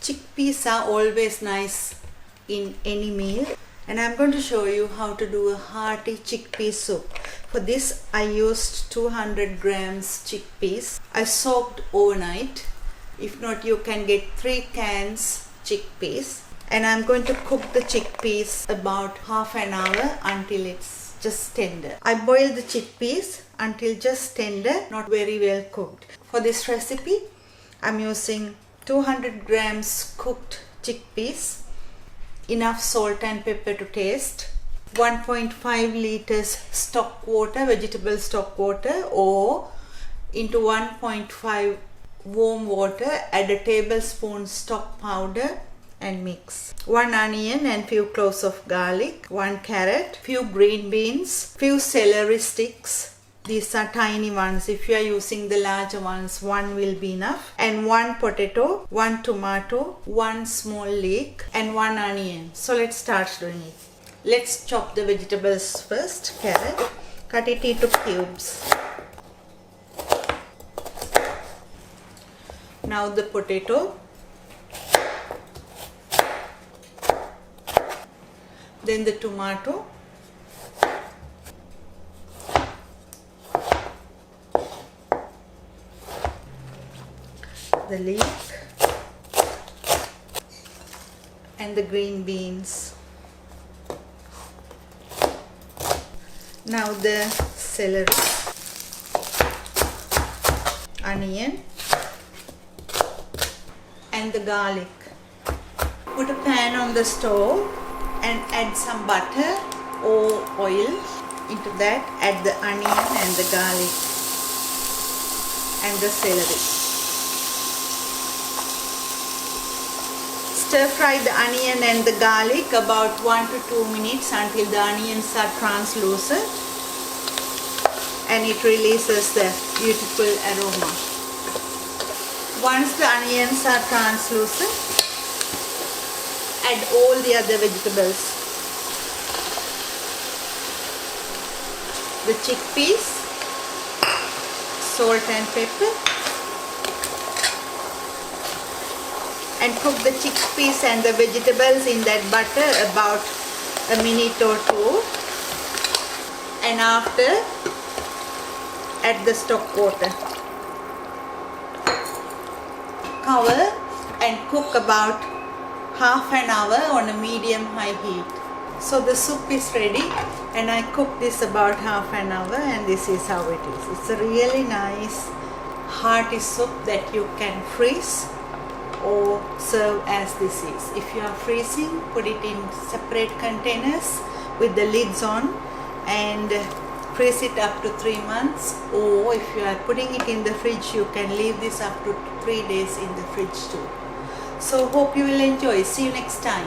Chickpeas are always nice in any meal, and I'm going to show you how to do a hearty chickpea soup. For this I used 200 grams chickpeas. I soaked overnight. If not, you can get 3 cans chickpeas. And I'm going to cook the chickpeas about half an hour until it's just tender. I boiled the chickpeas until just tender, not very well cooked. For this recipe, I'm using 200 grams cooked chickpeas, enough salt and pepper to taste, 1.5 liters stock water, vegetable stock water, or into 1.5 warm water, add a tablespoon stock powder and mix. 1 onion and few cloves of garlic, 1 carrot, few green beans, few celery sticks. These are tiny ones. If you are using the larger ones, 1 will be enough. And 1 potato, 1 tomato, 1 small leek, and 1 onion. So let's start doing it. Let's chop the vegetables first. Carrot, cut it into cubes. Now the potato. Then the tomato. The leek and the green beans. Now the celery, onion and the garlic. Put a pan on the stove and add some butter or oil. Into that add the onion and the garlic and the celery. Stir fry the onion and the garlic about 1 to 2 minutes until the onions are translucent and it releases the beautiful aroma. Once the onions are translucent, add all the other vegetables. The chickpeas, salt and pepper, and cook the chickpeas and the vegetables in that butter about a minute or 2, and after add the stock water. Cover and cook about half an hour on a medium-high heat. So the soup is ready, and I cooked this about half an hour, and this is how it is. It's a really nice hearty soup that you can freeze or serve as this is. If you are freezing, put it in separate containers with the lids on and freeze it up to 3 months, or if you are putting it in the fridge, you can leave this up to 3 days in the fridge too. So hope you will enjoy. See you next time.